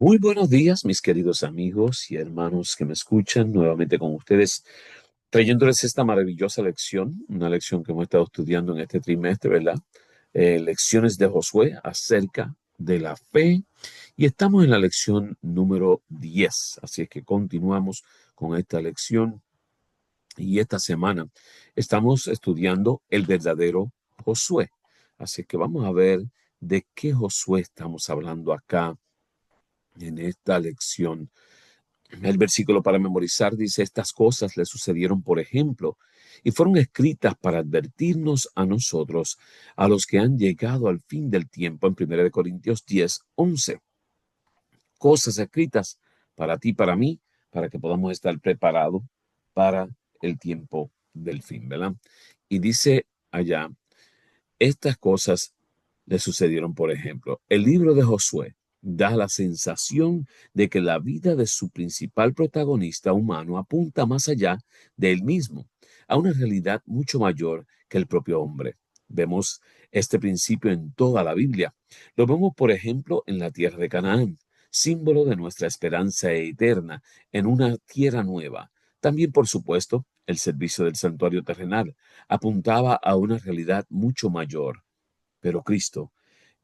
Muy buenos días, mis queridos amigos y hermanos que me escuchan nuevamente con ustedes, trayéndoles esta maravillosa lección, una lección que hemos estado estudiando en este trimestre, ¿verdad? Lecciones de Josué acerca de la fe y estamos en la lección número 10, así es que continuamos con esta lección y esta semana estamos estudiando el verdadero Josué, así que vamos a ver de qué Josué estamos hablando acá en esta lección. El versículo para memorizar dice: estas cosas le sucedieron por ejemplo y fueron escritas para advertirnos a nosotros, a los que han llegado al fin del tiempo, en 1 Corintios 10:11. Cosas escritas para ti, para mí, para que podamos estar preparados para el tiempo del fin, ¿verdad? Y dice allá: estas cosas le sucedieron, por ejemplo. El libro de Josué da la sensación de que la vida de su principal protagonista humano apunta más allá de él mismo, a una realidad mucho mayor que el propio hombre. Vemos este principio en toda la Biblia. Lo vemos, por ejemplo, en la tierra de Canaán, símbolo de nuestra esperanza eterna en una tierra nueva. También, por supuesto, el servicio del santuario terrenal apuntaba a una realidad mucho mayor. Pero Cristo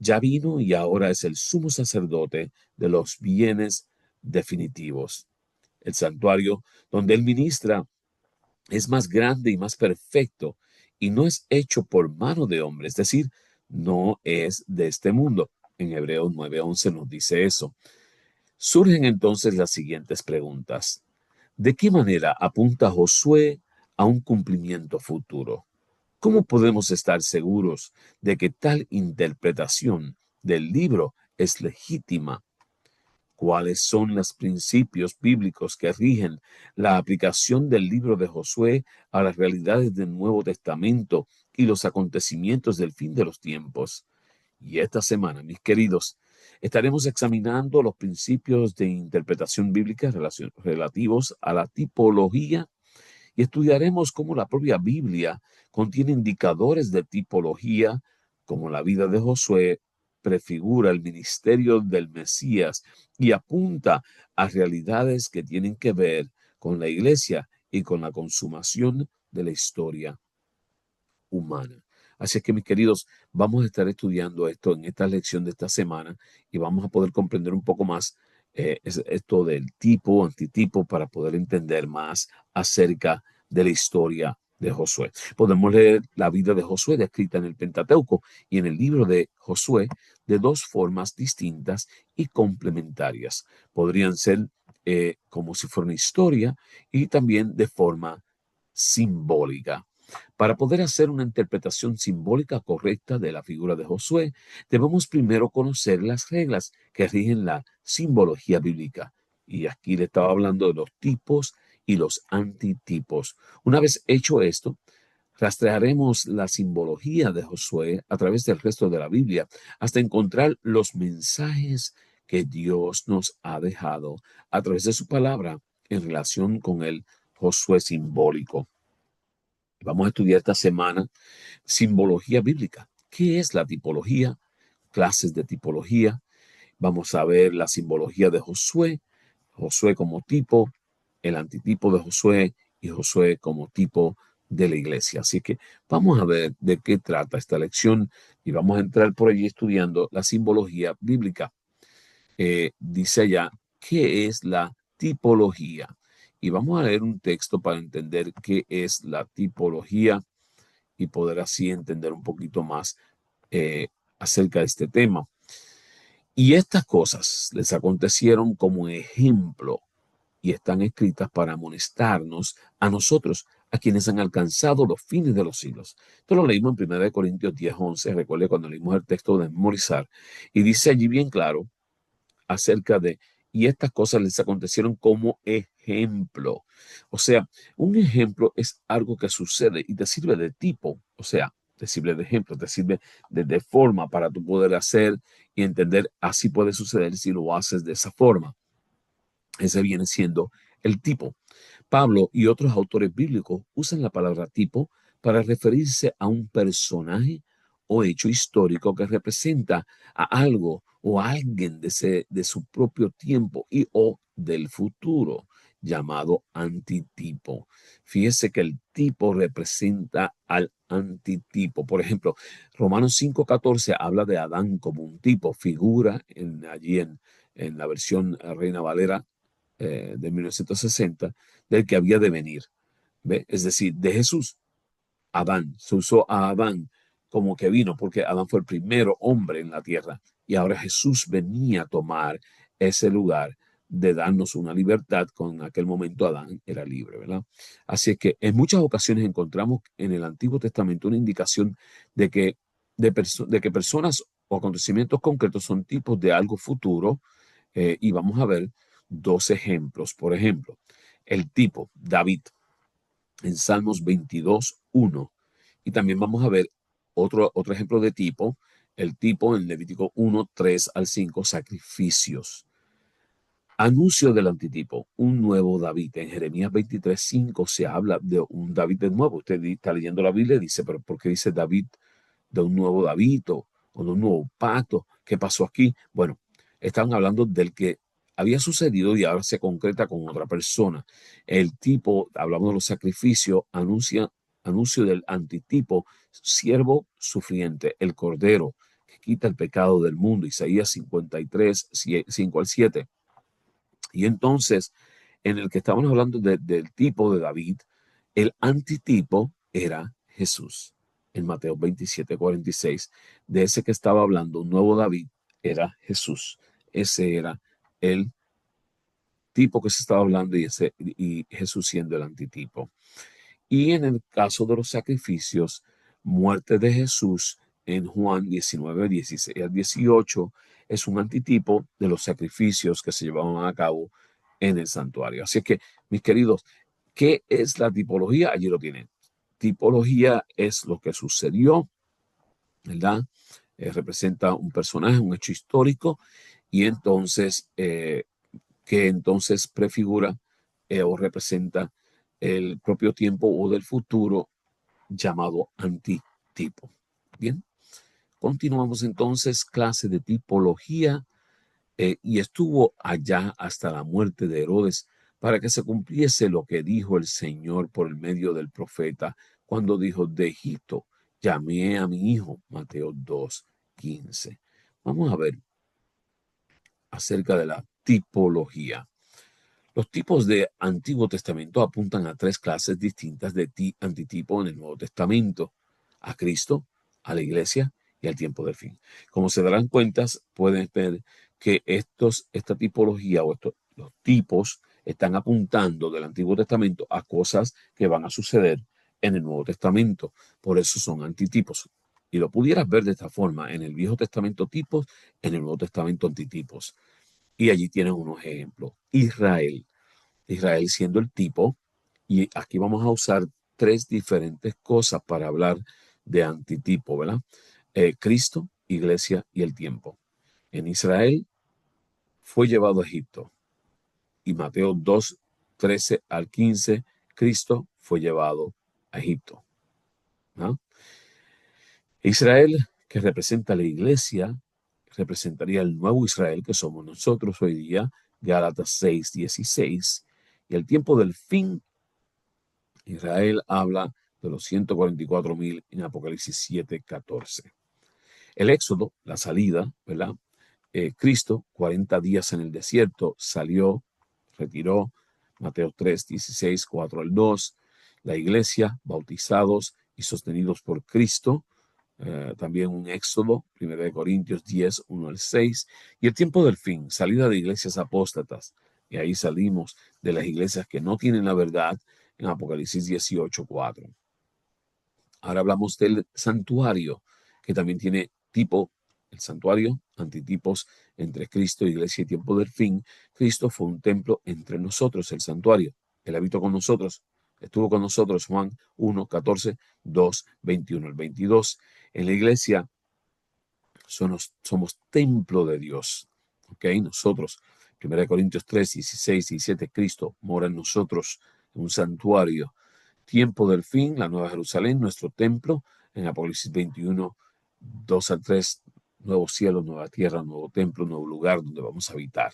ya vino y ahora es el sumo sacerdote de los bienes definitivos. El santuario donde Él ministra es más grande y más perfecto y no es hecho por mano de hombre, es decir, no es de este mundo. En Hebreos 9:11 nos dice eso. Surgen entonces las siguientes preguntas. ¿De qué manera apunta Josué a un cumplimiento futuro? ¿Cómo podemos estar seguros de que tal interpretación del libro es legítima? ¿Cuáles son los principios bíblicos que rigen la aplicación del libro de Josué a las realidades del Nuevo Testamento y los acontecimientos del fin de los tiempos? Y esta semana, mis queridos, estaremos examinando los principios de interpretación bíblica relativos a la tipología y estudiaremos cómo la propia Biblia contiene indicadores de tipología, como la vida de Josué prefigura el ministerio del Mesías y apunta a realidades que tienen que ver con la iglesia y con la consumación de la historia humana. Así es que, mis queridos, vamos a estar estudiando esto en esta lección de esta semana y vamos a poder comprender un poco más esto del tipo, antitipo, para poder entender más acerca de la historia de Josué. Podemos leer la vida de Josué descrita en el Pentateuco y en el libro de Josué de dos formas distintas y complementarias. Podrían ser como si fuera una historia y también de forma simbólica. Para poder hacer una interpretación simbólica correcta de la figura de Josué, debemos primero conocer las reglas que rigen la simbología bíblica. Y aquí le estaba hablando de los tipos y los antitipos. Una vez hecho esto, rastrearemos la simbología de Josué a través del resto de la Biblia hasta encontrar los mensajes que Dios nos ha dejado a través de su palabra en relación con el Josué simbólico. Vamos a estudiar esta semana simbología bíblica. ¿Qué es la tipología? Clases de tipología. Vamos a ver la simbología de Josué, Josué como tipo, el antitipo de Josué y Josué como tipo de la iglesia. Así que vamos a ver de qué trata esta lección y vamos a entrar por allí estudiando la simbología bíblica. Dice allá, ¿qué es la tipología? Y vamos a leer un texto para entender qué es la tipología y poder así entender un poquito más eh, acerca de este tema. Y estas cosas les acontecieron como ejemplo y están escritas para amonestarnos a nosotros, a quienes han alcanzado los fines de los siglos. Esto lo leímos en 1 Corintios 10:11, recuerde cuando leímos el texto de memorizar, y dice allí bien claro acerca de, y estas cosas les acontecieron como ejemplo. O sea, un ejemplo es algo que sucede y te sirve de tipo, o sea, te sirve de ejemplo, te sirve de forma para tu poder hacer y entender, así puede suceder si lo haces de esa forma. Ese viene siendo el tipo. Pablo y otros autores bíblicos usan la palabra tipo para referirse a un personaje o hecho histórico que representa a algo o alguien de su propio tiempo y o del futuro, llamado antitipo. Fíjese que el tipo representa al antitipo. Por ejemplo, Romanos 5:14 habla de Adán como un tipo, figura allí en la versión Reina Valera de 1960, del que había de venir. ¿Ve? Es decir, de Jesús. Adán, se usó a Adán como que vino, porque Adán fue el primero hombre en la tierra y ahora Jesús venía a tomar ese lugar de darnos una libertad. Con aquel momento Adán era libre, ¿verdad? Así es que en muchas ocasiones encontramos en el Antiguo Testamento una indicación de que, de que personas o acontecimientos concretos son tipos de algo futuro, y vamos a ver dos ejemplos. Por ejemplo, el tipo David en Salmos 22:1. Y también vamos a ver otro ejemplo de tipo, el tipo en Levítico 1:3-5, sacrificios. Anuncio del antitipo, un nuevo David. En Jeremías 23:5 se habla de un David de nuevo. Usted está leyendo la Biblia y dice, pero ¿por qué dice David de un nuevo David o de un nuevo pacto? ¿Qué pasó aquí? Bueno, estaban hablando del que había sucedido y ahora se concreta con otra persona. El tipo, hablamos de los sacrificios, anuncio del antitipo, siervo sufriente, el cordero que quita el pecado del mundo. Isaías 53, 5-7. Y entonces, en el que estábamos hablando del tipo de David, el antitipo era Jesús. En Mateo 27:46, de ese que estaba hablando, un nuevo David, era Jesús. Ese era el tipo que se estaba hablando y Jesús siendo el antitipo. Y en el caso de los sacrificios, muerte de Jesús en Juan 19:16-18 es un antitipo de los sacrificios que se llevaban a cabo en el santuario. Así que, mis queridos, ¿qué es la tipología? Allí lo tienen. Tipología es lo que sucedió, ¿verdad? Representa un personaje, un hecho histórico, y entonces, que entonces prefigura o representa el propio tiempo o del futuro, llamado antitipo. Bien, continuamos entonces, clase de tipología, y estuvo allá hasta la muerte de Herodes, para que se cumpliese lo que dijo el Señor por el medio del profeta, cuando dijo, de Egipto llamé a mi hijo. Mateo 2:15. Vamos a ver acerca de la tipología. Los tipos de Antiguo Testamento apuntan a tres clases distintas de antitipo en el Nuevo Testamento: a Cristo, a la Iglesia y al tiempo del fin. Como se darán cuenta, pueden ver que esta tipología o los tipos están apuntando del Antiguo Testamento a cosas que van a suceder en el Nuevo Testamento. Por eso son antitipos. Y lo pudieras ver de esta forma: en el Viejo Testamento tipos, en el Nuevo Testamento antitipos. Y allí tienen unos ejemplos. Israel siendo el tipo, y aquí vamos a usar tres diferentes cosas para hablar de antitipo, ¿verdad? Cristo, iglesia y el tiempo. En Israel fue llevado a Egipto, y Mateo 2:13-15, Cristo fue llevado a Egipto, ¿no? Israel, que representa la iglesia, representaría el nuevo Israel que somos nosotros hoy día, Gálatas 6:16, y el tiempo del fin. Israel habla de los 144,000 en Apocalipsis 7:14. El éxodo, la salida, ¿verdad? Cristo, 40 días en el desierto, salió, retiró, Mateo 3:16, 4-2. La iglesia, bautizados y sostenidos por Cristo, también un éxodo, 1 Corintios 10, 1-6. Y el tiempo del fin, salida de iglesias apóstatas. Y ahí salimos de las iglesias que no tienen la verdad, en Apocalipsis 18:4. Ahora hablamos del santuario, que también tiene tipo, el santuario, antitipos entre Cristo, iglesia y tiempo del fin. Cristo fue un templo entre nosotros, el santuario. Él habitó con nosotros, estuvo con nosotros, Juan 1:14, 2:21-22. En la iglesia somos templo de Dios. ¿Ok? Nosotros, 1 Corintios 3:16-17, Cristo mora en nosotros, en un santuario. Tiempo del fin, la Nueva Jerusalén, nuestro templo, en Apocalipsis 21, 2-3, nuevo cielo, nueva tierra, nuevo templo, nuevo lugar donde vamos a habitar.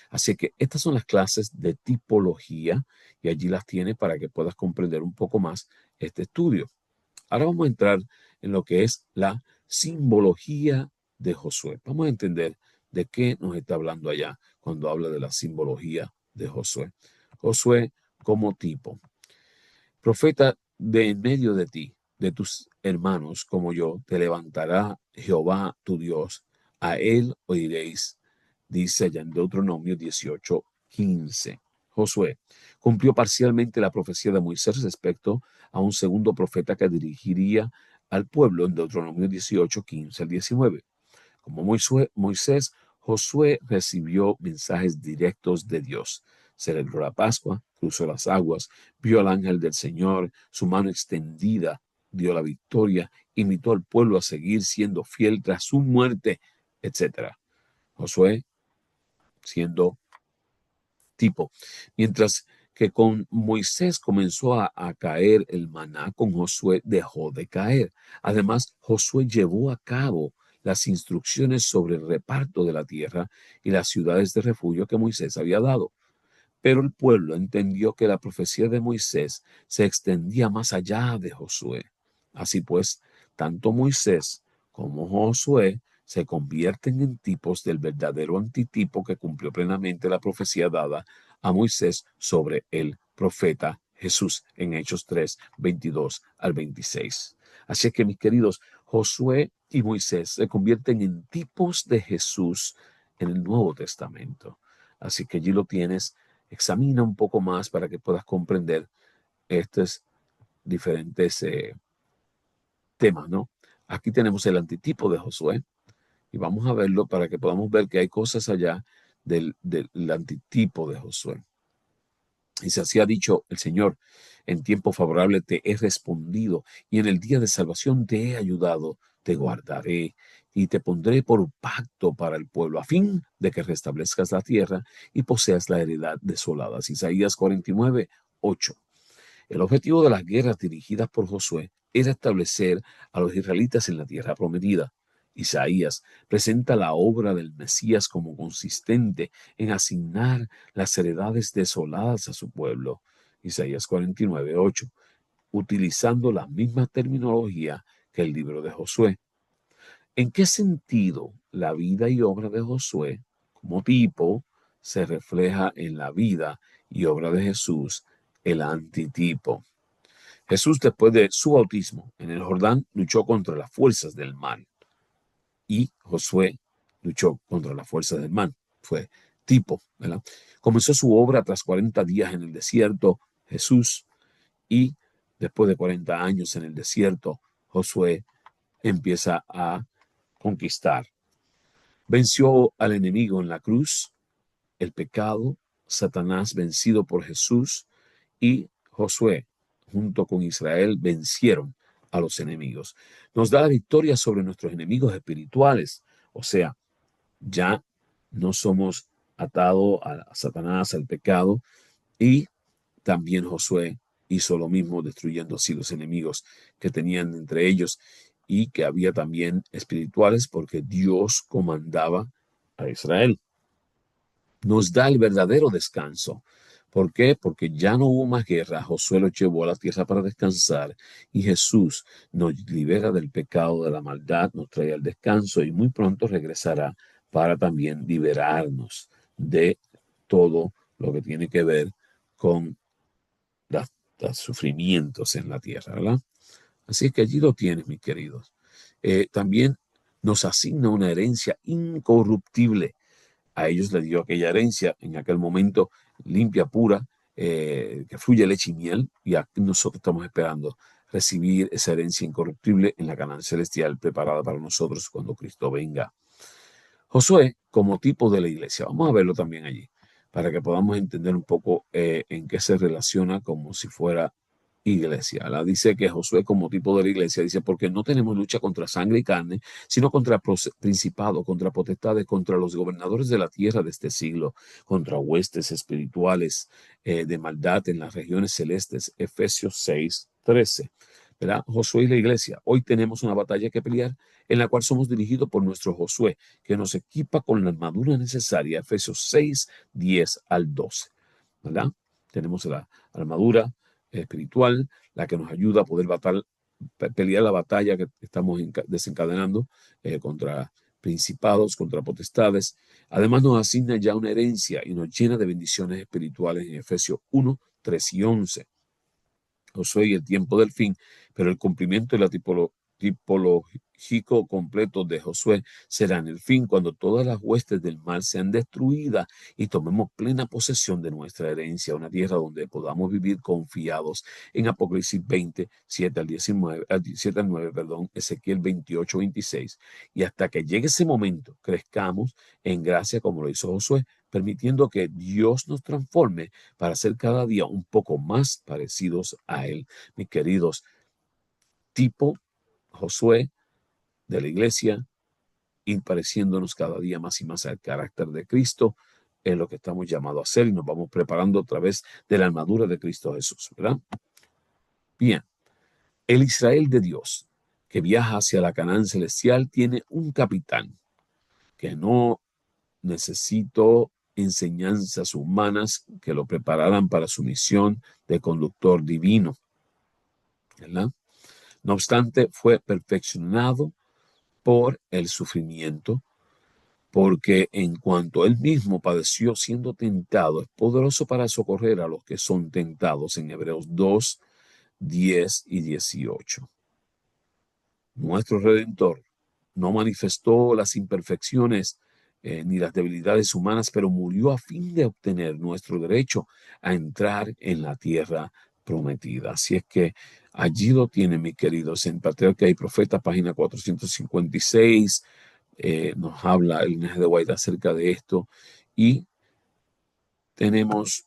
Así que estas son las clases de tipología y allí las tiene para que puedas comprender un poco más este estudio. Ahora vamos a entrar en lo que es la simbología de Josué. Vamos a entender de qué nos está hablando allá cuando habla de la simbología de Josué. Josué como tipo. Profeta de en medio de ti, de tus hermanos como yo, te levantará Jehová tu Dios. A él oiréis, dice allá en Deuteronomio 18:15. Josué cumplió parcialmente la profecía de Moisés respecto a un segundo profeta que dirigiría al pueblo en Deuteronomio 18:15 al 19. Como Moisés, Josué recibió mensajes directos de Dios. Celebró la Pascua, cruzó las aguas, vio al ángel del Señor, su mano extendida dio la victoria, invitó al pueblo a seguir siendo fiel tras su muerte, etc. Josué siendo tipo. Mientras que con Moisés comenzó a caer el maná, con Josué dejó de caer. Además, Josué llevó a cabo las instrucciones sobre el reparto de la tierra y las ciudades de refugio que Moisés había dado. Pero el pueblo entendió que la profecía de Moisés se extendía más allá de Josué. Así pues, tanto Moisés como Josué se convierten en tipos del verdadero antitipo que cumplió plenamente la profecía dada a Moisés sobre el profeta Jesús en Hechos 3, 22 al 26. Así que, mis queridos, Josué y Moisés se convierten en tipos de Jesús en el Nuevo Testamento. Así que allí lo tienes. Examina un poco más para que puedas comprender estos diferentes temas, ¿no? Aquí tenemos el antitipo de Josué y vamos a verlo para que podamos ver que hay cosas allá del antitipo de Josué. Y se así ha dicho el Señor, en tiempo favorable te he respondido y en el día de salvación te he ayudado, te guardaré y te pondré por pacto para el pueblo, a fin de que restablezcas la tierra y poseas la heredad desolada. Isaías 49:8. El objetivo de las guerras dirigidas por Josué era establecer a los israelitas en la tierra prometida. Isaías presenta la obra del Mesías como consistente en asignar las heredades desoladas a su pueblo. Isaías 49:8, utilizando la misma terminología que el libro de Josué. ¿En qué sentido la vida y obra de Josué, como tipo, se refleja en la vida y obra de Jesús, el antitipo? Jesús, después de su bautismo en el Jordán, luchó contra las fuerzas del mal. Y Josué luchó contra las fuerzas del mal. Fue tipo, ¿verdad? Comenzó su obra tras 40 días en el desierto, Jesús, y después de 40 años en el desierto, Josué empieza a conquistar. Venció al enemigo en la cruz, el pecado, Satanás vencido por Jesús y Josué, junto con Israel, vencieron a los enemigos. Nos da la victoria sobre nuestros enemigos espirituales, o sea, ya no somos atados a Satanás, al pecado, y también Josué hizo lo mismo, destruyendo así los enemigos que tenían entre ellos y que había también espirituales porque Dios comandaba a Israel. Nos da el verdadero descanso. ¿Por qué? Porque ya no hubo más guerra. Josué lo llevó a la tierra para descansar y Jesús nos libera del pecado, de la maldad, nos trae al descanso y muy pronto regresará para también liberarnos de todo lo que tiene que ver con los sufrimientos en la tierra, ¿verdad? Así que allí lo tienes, mis queridos. También nos asigna una herencia incorruptible. A ellos les dio aquella herencia en aquel momento limpia, pura, que fluye leche y miel, y aquí nosotros estamos esperando recibir esa herencia incorruptible en la Canaán celestial preparada para nosotros cuando Cristo venga. Josué como tipo de la iglesia, vamos a verlo también allí, para que podamos entender un poco en qué se relaciona como si fuera iglesia. La dice que Josué como tipo de la iglesia dice porque no tenemos lucha contra sangre y carne, sino contra principados, contra potestades, contra los gobernadores de la tierra de este siglo, contra huestes espirituales de maldad en las regiones celestes. Efesios 6:13. ¿verdad? Josué y la iglesia. Hoy tenemos una batalla que pelear en la cual somos dirigidos por nuestro Josué, que nos equipa con la armadura necesaria, Efesios 6, 10 al 12, ¿verdad? Tenemos la armadura espiritual, la que nos ayuda a poder pelear la batalla que estamos desencadenando contra principados, contra potestades. Además nos asigna ya una herencia y nos llena de bendiciones espirituales en Efesios 1, 3 y 11. Josué y el tiempo del fin, pero el cumplimiento de la tipológico completo de Josué será en el fin, cuando todas las huestes del mal sean destruidas y tomemos plena posesión de nuestra herencia, una tierra donde podamos vivir confiados en Apocalipsis 20, 7 al 19, 7 al 9, perdón, Ezequiel 28, 26, y hasta que llegue ese momento, crezcamos en gracia como lo hizo Josué, permitiendo que Dios nos transforme para ser cada día un poco más parecidos a Él. Mis queridos, tipo Josué de la iglesia, ir pareciéndonos cada día más y más al carácter de Cristo, es lo que estamos llamados a hacer y nos vamos preparando a través de la armadura de Cristo Jesús, ¿verdad? Bien, el Israel de Dios que viaja hacia la Canaán celestial tiene un capitán que no necesitó enseñanzas humanas que lo prepararan para su misión de conductor divino, ¿verdad? No obstante, fue perfeccionado por el sufrimiento, porque en cuanto él mismo padeció siendo tentado, es poderoso para socorrer a los que son tentados, en Hebreos 2, 10 y 18. Nuestro Redentor no manifestó las imperfecciones ni las debilidades humanas, pero murió a fin de obtener nuestro derecho a entrar en la tierra prometida. Así es que allí lo tienen, mis queridos, en Patriarca y Profeta, página 456, nos habla el linaje de White acerca de esto, y tenemos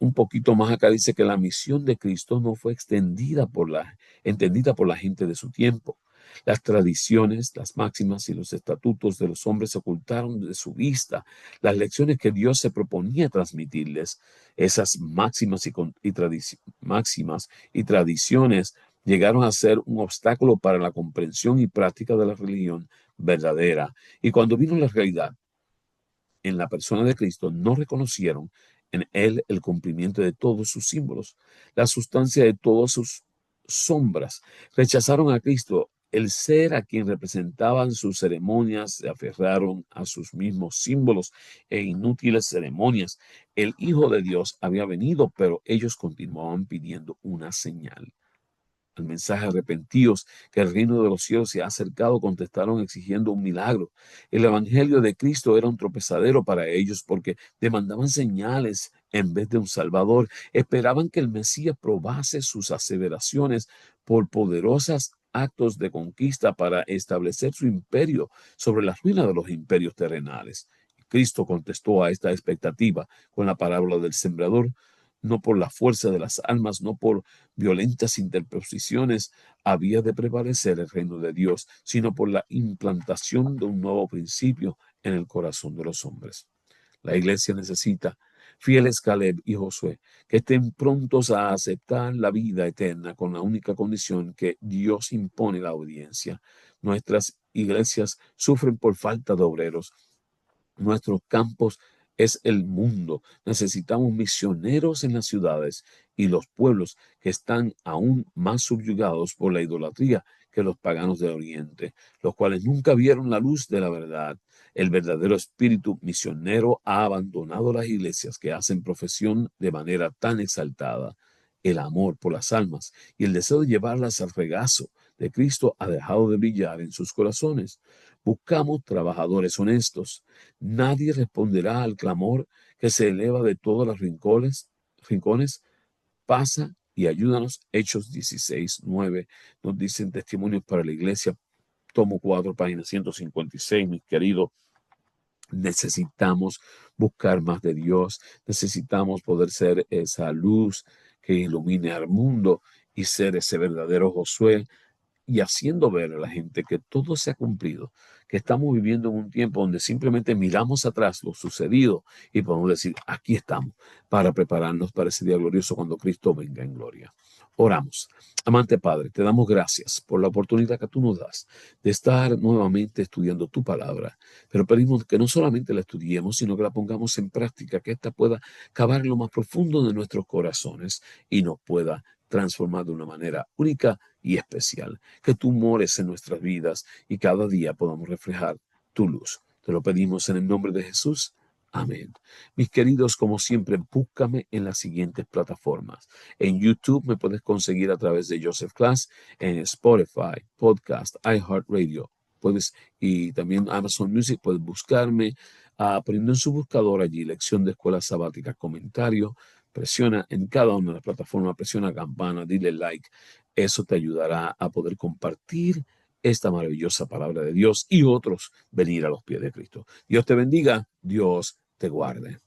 un poquito más acá, dice que la misión de Cristo no fue entendida por la gente de su tiempo. Las tradiciones, las máximas y los estatutos de los hombres se ocultaron de su vista. Las lecciones que Dios se proponía transmitirles, esas máximas y tradiciones llegaron a ser un obstáculo para la comprensión y práctica de la religión verdadera. Y cuando vino la realidad en la persona de Cristo, no reconocieron en él el cumplimiento de todos sus símbolos, la sustancia de todas sus sombras. Rechazaron a Cristo, el ser a quien representaban sus ceremonias, se aferraron a sus mismos símbolos e inútiles ceremonias. El Hijo de Dios había venido, pero ellos continuaban pidiendo una señal. Al mensaje arrepentidos que el reino de los cielos se ha acercado, contestaron exigiendo un milagro. El evangelio de Cristo era un tropezadero para ellos porque demandaban señales en vez de un salvador. Esperaban que el Mesías probase sus aseveraciones por poderosos actos de conquista para establecer su imperio sobre la ruina de los imperios terrenales. Cristo contestó a esta expectativa con la parábola del sembrador. No por la fuerza de las armas, no por violentas interposiciones había de prevalecer el reino de Dios, sino por la implantación de un nuevo principio en el corazón de los hombres. La iglesia necesita fieles Caleb y Josué, que estén prontos a aceptar la vida eterna con la única condición que Dios impone la obediencia. Nuestras iglesias sufren por falta de obreros. Nuestros campos es el mundo. Necesitamos misioneros en las ciudades y los pueblos que están aún más subyugados por la idolatría que los paganos de Oriente, los cuales nunca vieron la luz de la verdad. El verdadero espíritu misionero ha abandonado las iglesias que hacen profesión de manera tan exaltada. El amor por las almas y el deseo de llevarlas al regazo de Cristo ha dejado de brillar en sus corazones. Buscamos trabajadores honestos. Nadie responderá al clamor que se eleva de todos los rincones. Pasa y ayúdanos. Hechos 16, 9 nos dicen testimonios para la iglesia. Tomo 4, página 156, mis queridos. Necesitamos buscar más de Dios. Necesitamos poder ser esa luz que ilumine al mundo y ser ese verdadero Josué, y haciendo ver a la gente que todo se ha cumplido, que estamos viviendo en un tiempo donde simplemente miramos atrás lo sucedido y podemos decir, aquí estamos para prepararnos para ese día glorioso cuando Cristo venga en gloria. Oramos. Amante Padre, te damos gracias por la oportunidad que tú nos das de estar nuevamente estudiando tu palabra, pero pedimos que no solamente la estudiemos, sino que la pongamos en práctica, que ésta pueda cavar en lo más profundo de nuestros corazones y nos pueda transformar de una manera única y especial. Que tú mores en nuestras vidas y cada día podamos reflejar tu luz. Te lo pedimos en el nombre de Jesús. Amén. Mis queridos, como siempre, búscame en las siguientes plataformas. En YouTube me puedes conseguir a través de Joseph Class, en Spotify, Podcast, iHeartRadio. Y también Amazon Music, puedes buscarme poniendo en su buscador allí lección de escuela sabática, comentario. Presiona en cada una de las plataformas, presiona campana, dile like. Eso te ayudará a poder compartir esta maravillosa palabra de Dios y otros venir a los pies de Cristo. Dios te bendiga, Dios te guarde.